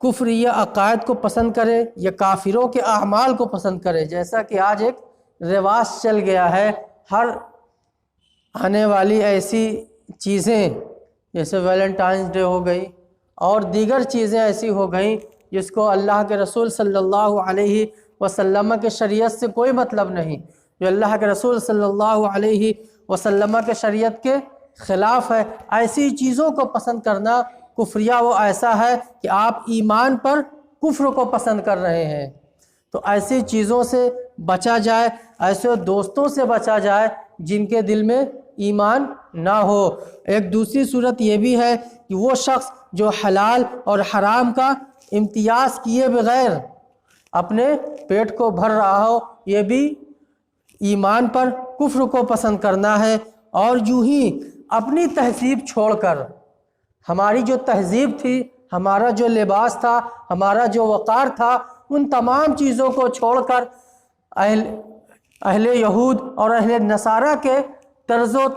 کفر یا عقائد کو پسند کرے یا کافروں کے اعمال کو پسند کرے، جیسا کہ آج ایک رواج چل گیا ہے، ہر آنے والی ایسی چیزیں جیسے ویلنٹائنس ڈے ہو گئی اور دیگر چیزیں ایسی ہو گئیں جس کو اللہ کے رسول صلی اللہ علیہ وسلم کے شریعت سے کوئی مطلب نہیں، جو اللہ کے رسول صلی اللہ علیہ وسلم کے شریعت کے خلاف ہے، ایسی چیزوں کو پسند کرنا کفریہ وہ ایسا ہے کہ آپ ایمان پر کفر کو پسند کر رہے ہیں۔ تو ایسی چیزوں سے بچا جائے، ایسے دوستوں سے بچا جائے جن کے دل میں ایمان نہ ہو۔ ایک دوسری صورت یہ بھی ہے کہ وہ شخص جو حلال اور حرام کا امتیاز کیے بغیر اپنے پیٹ کو بھر رہا ہو، یہ بھی ایمان پر کفر کو پسند کرنا ہے۔ اور یوں ہی اپنی تہذیب چھوڑ کر، ہماری جو تہذیب تھی، ہمارا جو لباس تھا، ہمارا جو وقار تھا، ان تمام چیزوں کو چھوڑ کر اہل یہود اور اہل نصارہ کے طرز و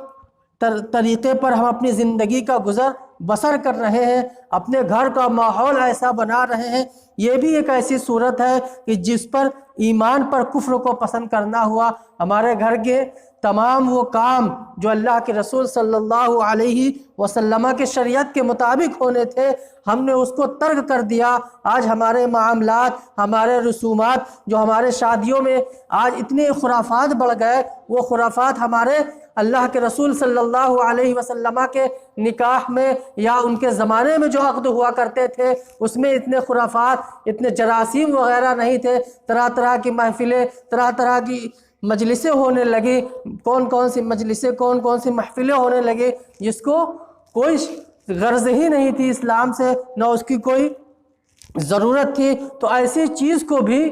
طریقے پر ہم اپنی زندگی کا گزر بسر کر رہے ہیں، اپنے گھر کا ماحول ایسا بنا رہے ہیں۔ یہ بھی ایک ایسی صورت ہے کہ جس پر ایمان پر کفر کو پسند کرنا ہوا۔ ہمارے گھر کے تمام وہ کام جو اللہ کے رسول صلی اللہ علیہ وسلم کے شریعت کے مطابق ہونے تھے، ہم نے اس کو ترک کر دیا۔ آج ہمارے معاملات، ہمارے رسومات جو ہمارے شادیوں میں آج اتنے خرافات بڑھ گئے، وہ خرافات ہمارے اللہ کے رسول صلی اللہ علیہ وسلم کے نکاح میں یا ان کے زمانے میں جو عقد ہوا کرتے تھے اس میں اتنے خرافات، اتنے جراثیم وغیرہ نہیں تھے۔ طرح طرح کی محفلیں، طرح طرح کی مجلسیں ہونے لگی، کون کون سی مجلسیں، کون کون سی محفلیں ہونے لگی جس کو کوئی غرض ہی نہیں تھی اسلام سے، نہ اس کی کوئی ضرورت تھی۔ تو ایسی چیز کو بھی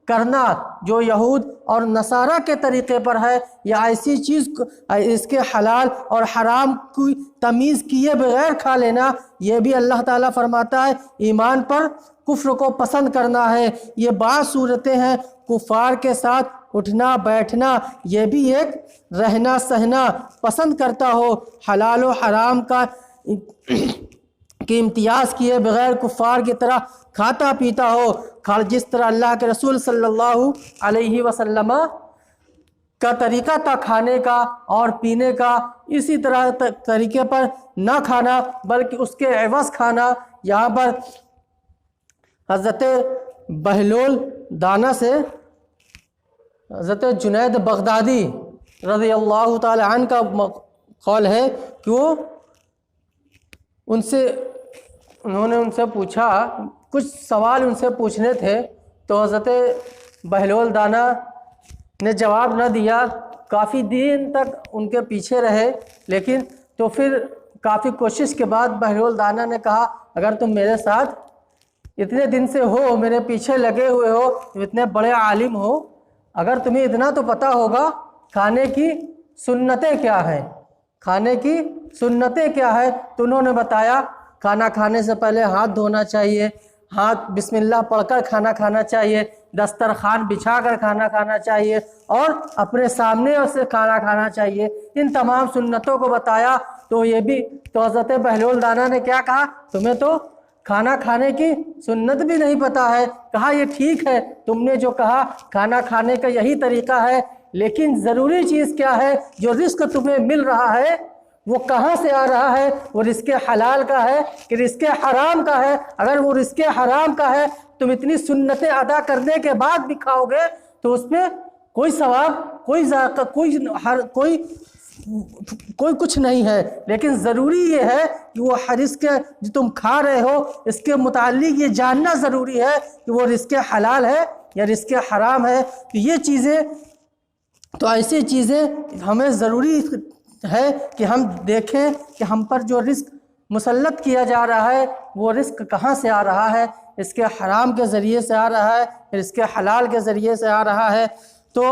کرنا جو یہود اور نصارہ کے طریقے پر ہے، یا ایسی چیز اس کے حلال اور حرام کی تمیز کیے بغیر کھا لینا، یہ بھی اللہ تعالیٰ فرماتا ہے ایمان پر کفر کو پسند کرنا ہے۔ یہ بعض صورتیں ہیں، کفار کے ساتھ اٹھنا بیٹھنا، یہ بھی ایک رہنا سہنا پسند کرتا ہو، حلال و حرام کا امتیاز کیے بغیر کفار کی طرح کھاتا پیتا ہو، جس طرح اللہ کے رسول صلی اللہ علیہ وسلم کا طریقہ تھا کھانے کا اور پینے کا، اسی طرح طریقے پر نہ کھانا بلکہ اس کے عوض کھانا۔ یہاں پر حضرت بہلول دانا سے حضرت جنید بغدادی رضی اللہ تعالی عنہ کا قول ہے کہ وہ انہوں نے ان سے پوچھا، کچھ سوال ان سے پوچھنے تھے، تو حضرت بہلول دانا نے جواب نہ دیا، کافی دن تک ان کے پیچھے رہے، لیکن تو پھر کافی کوشش کے بعد بہلول دانا نے کہا، اگر تم میرے ساتھ اتنے دن سے ہو، میرے پیچھے لگے ہوئے ہو، اتنے بڑے عالم ہو، اگر تمہیں اتنا تو پتہ ہوگا کھانے کی سنتیں کیا ہیں، کھانے کی سنتیں کیا ہے؟ تو انہوں نے بتایا کھانا کھانے سے پہلے ہاتھ دھونا چاہیے، ہاتھ بسم اللہ پڑھ کر کھانا کھانا چاہیے، دسترخوان بچھا کر کھانا کھانا چاہیے، اور اپنے سامنے سے کھانا کھانا چاہیے۔ ان تمام سنتوں کو بتایا۔ تو یہ بھی تو حضرت بہلول دانا نے کیا کہا، تمہیں تو کھانا کھانے کی سنت بھی نہیں پتہ ہے۔ کہا یہ ٹھیک ہے، تم نے جو کہا کھانا کھانے کا یہی طریقہ ہے، لیکن ضروری چیز کیا ہے؟ جو رزق تمہیں مل رہا ہے وہ کہاں سے آ رہا ہے؟ وہ رزق حلال کا ہے کہ رزق حرام کا ہے؟ اگر وہ رزق حرام کا ہے، تم اتنی سنتیں ادا کرنے کے بعد بھی کھاؤ گے تو اس میں کوئی ثواب، کوئی ذائقہ، کوئی کچھ نہیں ہے۔ لیکن ضروری یہ ہے کہ وہ رزق جو تم کھا رہے ہو اس کے متعلق یہ جاننا ضروری ہے کہ وہ رزق حلال ہے یا رزق حرام ہے۔ تو یہ چیزیں، تو ایسی چیزیں ہمیں ضروری ہے کہ ہم دیکھیں کہ ہم پر جو رزق مسلط کیا جا رہا ہے وہ رزق کہاں سے آ رہا ہے، اس کے حرام کے ذریعے سے آ رہا ہے، پھر اس کے حلال کے ذریعے سے آ رہا ہے۔ تو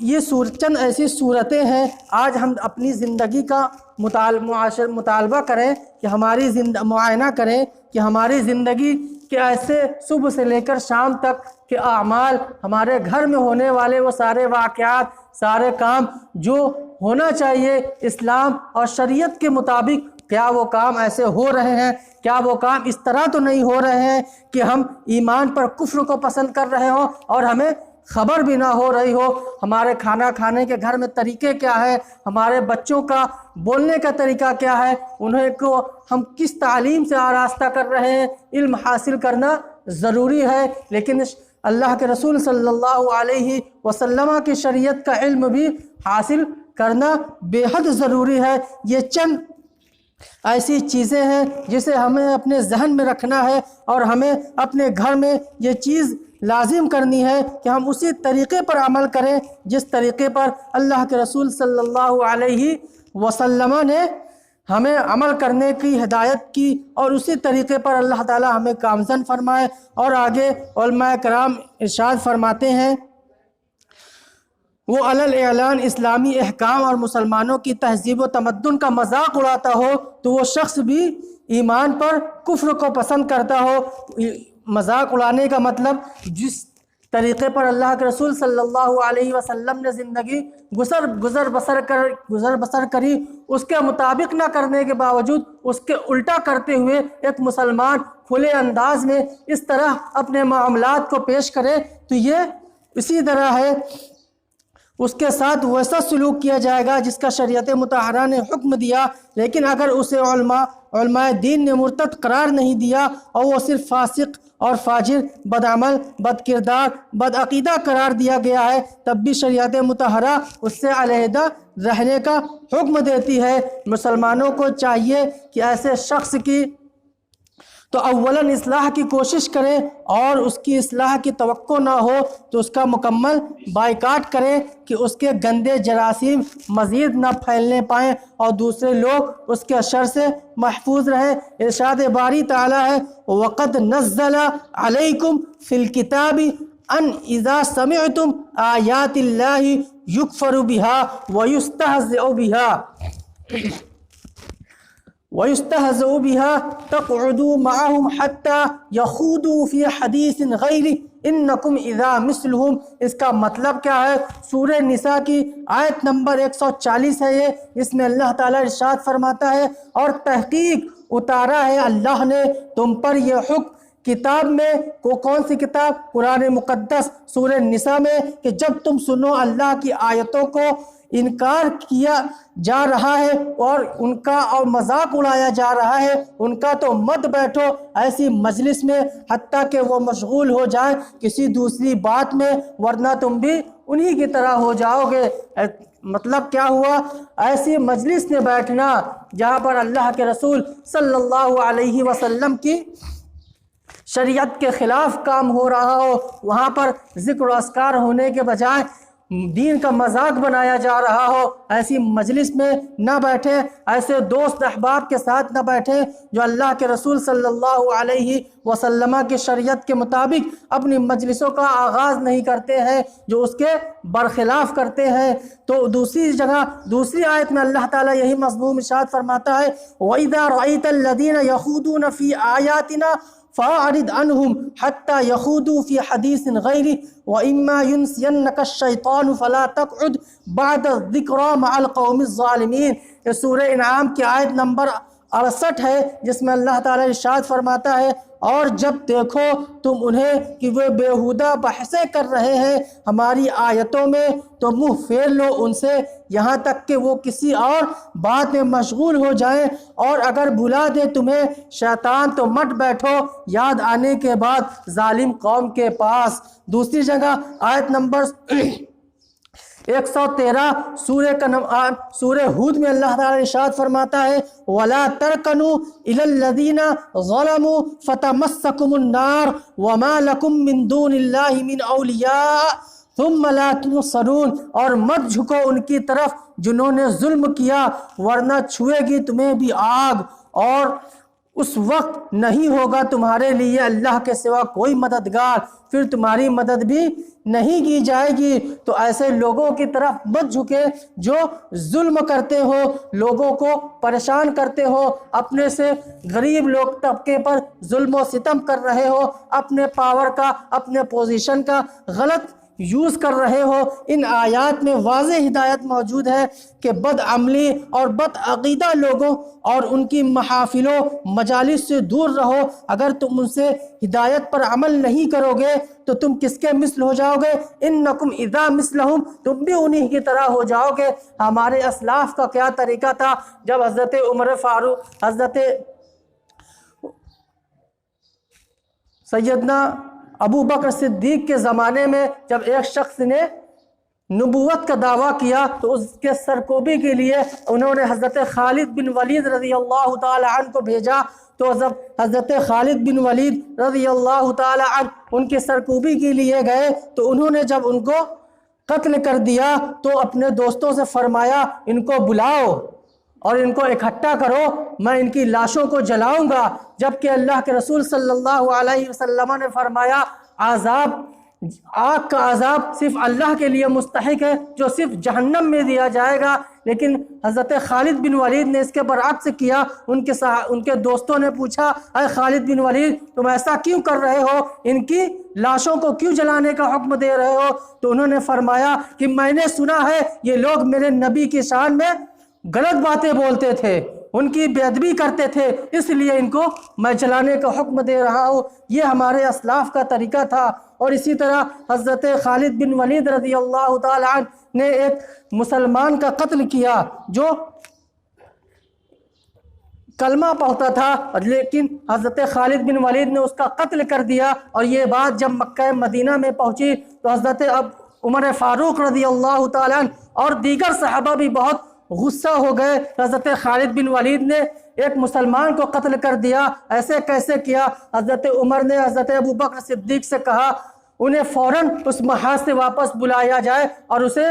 یہ چند ایسی صورتیں ہیں، آج ہم اپنی زندگی کا مطالبہ کریں کہ ہماری معائنہ کریں کہ ہماری زندگی کے ایسے صبح سے لے کر شام تک کے اعمال، ہمارے گھر میں ہونے والے وہ سارے واقعات، سارے کام جو ہونا چاہیے اسلام اور شریعت کے مطابق، کیا وہ کام ایسے ہو رہے ہیں، کیا وہ کام اس طرح تو نہیں ہو رہے ہیں کہ ہم ایمان پر کفر کو پسند کر رہے ہوں اور ہمیں خبر بھی نہ ہو رہی ہو، ہمارے کھانا کھانے کے گھر میں طریقے کیا ہے، ہمارے بچوں کا بولنے کا طریقہ کیا ہے، انہیں کو ہم کس تعلیم سے آراستہ کر رہے ہیں۔ علم حاصل کرنا ضروری ہے، لیکن اللہ کے رسول صلی اللہ علیہ وسلم کی شریعت کا علم بھی حاصل کرنا بے حد ضروری ہے۔ یہ چند ایسی چیزیں ہیں جسے ہمیں اپنے ذہن میں رکھنا ہے اور ہمیں اپنے گھر میں یہ چیز لازم کرنی ہے کہ ہم اسی طریقے پر عمل کریں جس طریقے پر اللہ کے رسول صلی اللہ علیہ وسلم نے ہمیں عمل کرنے کی ہدایت کی، اور اسی طریقے پر اللہ تعالی ہمیں کامزن فرمائے۔ اور آگے علماء کرام ارشاد فرماتے ہیں، وہ علل اعلان اسلامی احکام اور مسلمانوں کی تہذیب و تمدن کا مذاق اڑاتا ہو تو وہ شخص بھی ایمان پر کفر کو پسند کرتا ہو۔ مذاق اڑانے کا مطلب جس طریقے پر اللہ کے رسول صلی اللہ علیہ وسلم نے زندگی گزر بسر کری، اس کے مطابق نہ کرنے کے باوجود اس کے الٹا کرتے ہوئے ایک مسلمان کھلے انداز میں اس طرح اپنے معاملات کو پیش کرے تو یہ اسی طرح ہے، اس کے ساتھ ویسا سلوک کیا جائے گا جس کا شریعت مطہرہ نے حکم دیا۔ لیکن اگر اسے علماء دین نے مرتد قرار نہیں دیا اور وہ صرف فاسق اور فاجر، بدعمل، بد کردار، بد عقیدہ قرار دیا گیا ہے، تب بھی شریعت مطہرہ اس سے علیحدہ رہنے کا حکم دیتی ہے۔ مسلمانوں کو چاہیے کہ ایسے شخص کی تو اولاً اصلاح کی کوشش کریں، اور اس کی اصلاح کی توقع نہ ہو تو اس کا مکمل بائیکاٹ کریں کہ اس کے گندے جراثیم مزید نہ پھیلنے پائیں اور دوسرے لوگ اس کے شر سے محفوظ رہیں۔ ارشاد باری تعالی ہے، وَقَدْ نَزَّلَ عَلَيْكُمْ فِي الْكِتَابِ أَنْ إِذَا سَمِعْتُمْ آيَاتِ اللَّهِ يُكْفَرُ بِهَا وَيُسْتَهْزَأُ بِهَا تَقْعُدُوا مَعَهُمْ حَتَّى يَخُوضُوا فِي حَدِيثٍ غَيْرِهِ إِنَّكُمْ إِذَا مِثْلُهُمْ۔ اس کا مطلب کیا ہے؟ سورہ نساء کی آیت نمبر 140 ہے یہ، اس میں اللہ تعالیٰ ارشاد فرماتا ہے، اور تحقیق اتارا ہے اللہ نے تم پر یہ حکم کتاب میں، کون سی کتاب؟ قرآن مقدس سورہ نساء میں، کہ جب تم سنو اللہ کی آیتوں کو انکار کیا جا رہا ہے اور ان کا اور مذاق اڑایا جا رہا ہے، ان کا تو مت بیٹھو ایسی مجلس میں حتیٰ کہ وہ مشغول ہو جائیں کسی دوسری بات میں، ورنہ تم بھی انہی کی طرح ہو جاؤ گے۔ مطلب کیا ہوا؟ ایسی مجلس میں بیٹھنا جہاں پر اللہ کے رسول صلی اللہ علیہ وسلم کی شریعت کے خلاف کام ہو رہا ہو، وہاں پر ذکر و اذکار ہونے کے بجائے دین کا مذاق بنایا جا رہا ہو، ایسی مجلس میں نہ بیٹھیں، ایسے دوست احباب کے ساتھ نہ بیٹھیں جو اللہ کے رسول صلی اللہ علیہ وسلم کی شریعت کے مطابق اپنی مجلسوں کا آغاز نہیں کرتے ہیں، جو اس کے برخلاف کرتے ہیں۔ تو دوسری جگہ دوسری آیت میں اللہ تعالیٰ یہی مضمون ارشاد فرماتا ہے، وَإِذَا رَأَيْتَ الَّذِينَ يَخُوضُونَ فِي آيَاتِنَا فَأَعْرِضْ عَنْهُمْ حَتَّى يَخُوضُوا فِي حَدِيثٍ غَيْرِهِ وَإِمَّا يُنْسِيَنَّكَ الشَّيْطَانُ فَلَا تَقْعُدْ بَعْدَ الذِّكْرَىٰ مَعَ الْقَوْمِ الظَّالِمِينَ۔ یہ سورہ انعام کی آیت نمبر 68 ہے، جس میں اللہ تعالیٰ ارشاد فرماتا ہے، اور جب دیکھو تم انہیں کہ وہ بیہودہ بحثیں کر رہے ہیں ہماری آیتوں میں تو منہ پھیر لو ان سے، یہاں تک کہ وہ کسی اور بات میں مشغول ہو جائیں، اور اگر بھلا دے تمہیں شیطان تو مت بیٹھو یاد آنے کے بعد ظالم قوم کے پاس۔ دوسری جگہ آیت نمبر 113 سورہ ہود میں اللہ تعالیٰ ارشاد فرماتا ہے، وَلَا تَرْكَنُوا إِلَى الَّذِينَ ظَلَمُوا فَتَمَسَّكُمُ النَّارُ وَمَا لَكُم مِّن دُونِ اللَّهِ مِنْ أَوْلِيَاءَ ثُمَّ لَا تُنصَرُونَ۔ اور مت جھکو ان کی طرف جنہوں نے ظلم کیا، ورنہ چھوئے گی تمہیں بھی آگ، اور اس وقت نہیں ہوگا تمہارے لیے اللہ کے سوا کوئی مددگار، پھر تمہاری مدد بھی نہیں کی جائے گی۔ تو ایسے لوگوں کی طرف مت جھکے جو ظلم کرتے ہو، لوگوں کو پریشان کرتے ہو، اپنے سے غریب لوگ طبقے پر ظلم و ستم کر رہے ہو، اپنے پاور کا، اپنے پوزیشن کا غلط یوز کر رہے ہو، ان آیات میں واضح ہدایت موجود ہے کہ بد عملی اور بد عقیدہ لوگوں اور ان کی محافلوں مجالس سے دور رہو۔ اگر تم ان سے ہدایت پر عمل نہیں کرو گے تو تم کس کے مثل ہو جاؤ گے؟ انکم اذا مثلہم، تم بھی انہی کی طرح ہو جاؤ گے۔ ہمارے اسلاف کا کیا طریقہ تھا؟ جب حضرت عمر فاروق، حضرت سیدنا ابو بکر صدیق کے زمانے میں جب ایک شخص نے نبوت کا دعویٰ کیا تو اس کے سرکوبی کے لیے انہوں نے حضرت خالد بن ولید رضی اللہ تعالی عنہ کو بھیجا، تو حضرت خالد بن ولید رضی اللہ تعالی عنہ ان کی سرکوبی کے لیے گئے، تو انہوں نے جب ان کو قتل کر دیا تو اپنے دوستوں سے فرمایا ان کو بلاؤ اور ان کو اکٹھا کرو، میں ان کی لاشوں کو جلاؤں گا۔ جبکہ اللہ کے رسول صلی اللہ علیہ وسلم نے فرمایا آگ کا عذاب صرف اللہ کے لیے مستحق ہے جو صرف جہنم میں دیا جائے گا، لیکن حضرت خالد بن ولید نے اس کے برعکس کیا۔ ان کے دوستوں نے پوچھا اے خالد بن ولید تم ایسا کیوں کر رہے ہو، ان کی لاشوں کو کیوں جلانے کا حکم دے رہے ہو؟ تو انہوں نے فرمایا کہ میں نے سنا ہے یہ لوگ میرے نبی کی شان میں غلط باتیں بولتے تھے، ان کی بے ادبی کرتے تھے، اس لیے ان کو میں جلانے کا حکم دے رہا ہوں۔ یہ ہمارے اسلاف کا طریقہ تھا۔ اور اسی طرح حضرت خالد بن ولید رضی اللہ تعالی عنہ نے ایک مسلمان کا قتل کیا جو کلمہ پڑھتا تھا، لیکن حضرت خالد بن ولید نے اس کا قتل کر دیا۔ اور یہ بات جب مکہ مدینہ میں پہنچی تو حضرت عمر فاروق رضی اللہ تعالی عنہ اور دیگر صحابہ بھی بہت غصہ ہو گئے۔ حضرت خالد بن ولید نے ایک مسلمان کو قتل کر دیا، ایسے کیسے کیا؟ حضرت عمر نے حضرت ابو بکر صدیق سے کہا انہیں فوراً اس محاذ سے واپس بلایا جائے اور اسے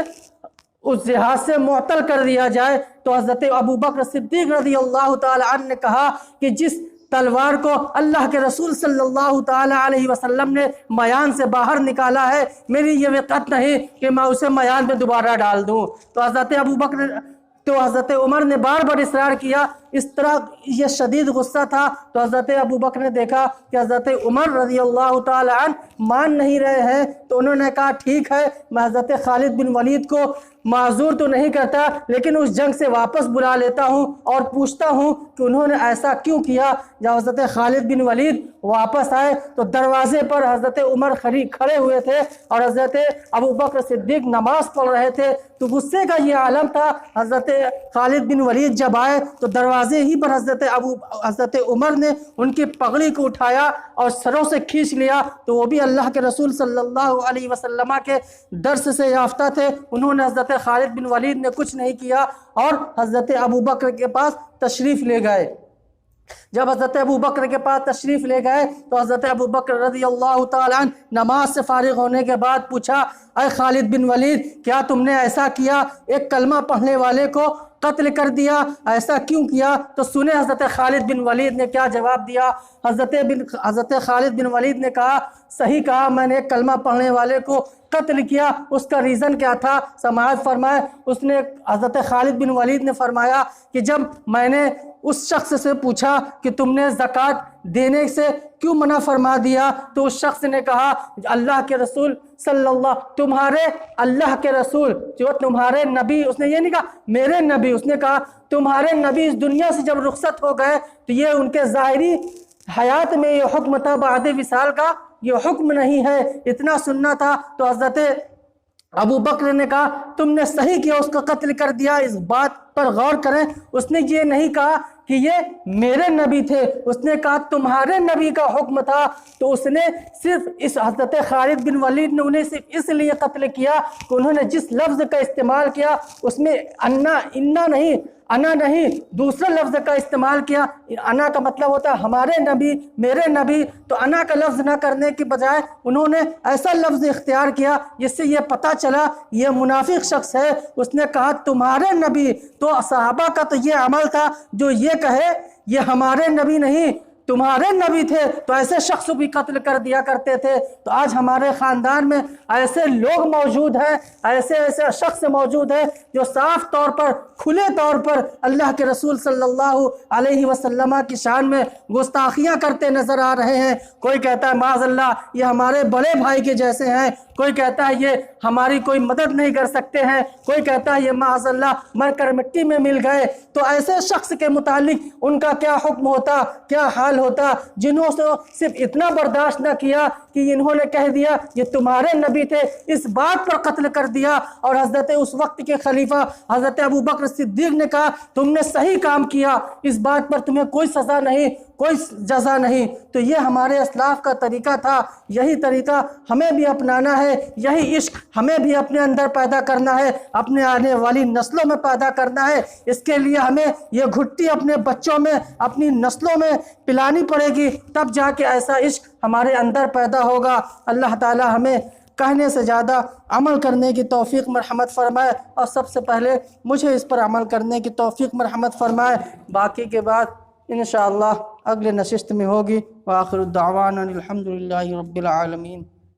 اس جہاز سے معطل کر دیا جائے۔ تو حضرت ابو بکر صدیق رضی اللہ تعالی عنہ نے کہا کہ جس تلوار کو اللہ کے رسول صلی اللہ تعالی علیہ وسلم نے میان سے باہر نکالا ہے، میری یہ وقت نہیں کہ میں اسے میان میں دوبارہ ڈال دوں۔ تو حضرت عمر نے بار بار اصرار کیا، اس طرح یہ شدید غصہ تھا۔ تو حضرت ابو بکر نے دیکھا کہ حضرت عمر رضی اللہ تعالی عنہ مان نہیں رہے ہیں، تو انہوں نے کہا ٹھیک ہے میں حضرت خالد بن ولید کو معذور تو نہیں کرتا لیکن اس جنگ سے واپس بلا لیتا ہوں اور پوچھتا ہوں کہ انہوں نے ایسا کیوں کیا۔ جب حضرت خالد بن ولید واپس آئے تو دروازے پر حضرت عمر کھڑے ہوئے تھے اور حضرت ابو بکر صدیق نماز پڑھ رہے تھے۔ تو غصے کا یہ عالم تھا۔ حضرت خالد بن ولید جب آئے تو دروازے ہی پر حضرت عمر نے ان کی پگڑی کو اٹھایا اور سروں سے کھینچ لیا، تو وہ بھی اللہ کے رسول صلی اللہ علیہ وسلم کے درس سے یافتہ تھے۔ انہوں نے حضرت خالد بن ولید نے کچھ نہیں کیا اور حضرت ابو بکر کے پاس تشریف لے گئے۔ جب حضرت ابو بکر کے پاس تشریف لے گئے تو حضرت ابو بکر رضی اللہ تعالی عنہ نماز سے فارغ ہونے کے بعد پوچھا اے خالد بن ولید کیا تم نے ایسا کیا، ایک کلمہ پڑھنے والے کو قتل کر دیا، ایسا کیوں کیا؟ تو سنیں حضرت خالد بن ولید نے کیا جواب دیا۔ حضرت خالد بن ولید نے کہا صحیح کہا، میں نے ایک کلمہ پڑھنے والے کو قتل کیا۔ اس کا ریزن کیا تھا؟ سماعت فرمائے۔ حضرت خالد بن ولید نے فرمایا کہ جب میں نے اس شخص سے پوچھا کہ تم نے زکوٰۃ دینے سے کیوں منع فرما دیا، تو اس شخص نے کہا اللہ کے رسول تمہارے اللہ کے رسول جو تمہارے نبی، اس نے یہ نہیں کہا میرے نبی، اس نے کہا تمہارے نبی اس دنیا سے جب رخصت ہو گئے تو یہ ان کے ظاہری حیات میں یہ حکم تھا، بعد وصال کا یہ حکم نہیں ہے، اتنا سننا تھا۔ تو حضرت ابو بکر نے کہا تم نے صحیح کیا، اس کا قتل کر دیا، اس بات پر غور کریں۔ اس نے یہ نہیں کہا کہ یہ میرے نبی تھے، اس نے کہا تمہارے نبی کا حکم تھا۔ تو اس نے صرف اس حضرت خالد بن ولید نے انہیں صرف اس لیے قتل کیا کہ انہوں نے جس لفظ کا استعمال کیا اس میں انا نہیں دوسرے لفظ کا استعمال کیا۔ انا کا مطلب ہوتا ہے ہمارے نبی، میرے نبی، تو انا کا لفظ نہ کرنے کی بجائے انہوں نے ایسا لفظ اختیار کیا جس سے یہ پتہ چلا یہ منافق شخص ہے۔ اس نے کہا تمہارے نبی، تو صحابہ کا تو یہ عمل تھا جو یہ کہے یہ ہمارے نبی نہیں، تمہارے نبی تھے تو ایسے شخص بھی قتل کر دیا کرتے تھے، تو آج ہمارے خاندان میں ایسے لوگ موجود ہیں، ایسے شخص موجود ہیں جو صاف طور پر کھلے طور پر اللہ کے رسول صلی اللہ علیہ وسلم کی شان میں گستاخیاں کرتے نظر آ رہے ہیں۔ کوئی کہتا ہے معاذ اللہ یہ ہمارے بڑے بھائی کے جیسے ہیں، کوئی کہتا ہے یہ ہماری کوئی مدد نہیں کر سکتے ہیں، کوئی کہتا ہے یہ معاذ اللہ مر کر مٹی میں مل گئے۔ تو ایسے شخص کے متعلق ان کا کیا حکم ہوتا، کیا حال ہوتا، جنہوں سے صرف اتنا برداشت نہ کیا کہ انہوں نے کہہ دیا یہ تمہارے نبی تھے، اس بات پر قتل کر دیا۔ اور حضرت اس وقت کے خلیفہ حضرت ابو بکر صدیق نے کہا تم نے صحیح کام کیا، اس بات پر تمہیں کوئی سزا نہیں، کوئی جزا نہیں۔ تو یہ ہمارے اسلاف کا طریقہ تھا، یہی طریقہ ہمیں بھی اپنانا ہے، یہی عشق ہمیں بھی اپنے اندر پیدا کرنا ہے، اپنے آنے والی نسلوں میں پیدا کرنا ہے۔ اس کے لیے ہمیں یہ گھٹی اپنے بچوں میں، اپنی نسلوں میں پلانی پڑے گی، تب جا کے ایسا عشق ہمارے اندر پیدا ہوگا۔ اللہ تعالی ہمیں کہنے سے زیادہ عمل کرنے کی توفیق مرحمت فرمائے، اور سب سے پہلے مجھے اس پر عمل کرنے کی توفیق مرحمت فرمائے۔ باقی کے بعد انشاءاللہ اگلے نشست میں ہوگی۔ وآخر الدعوانا الحمدللہ رب العالمین۔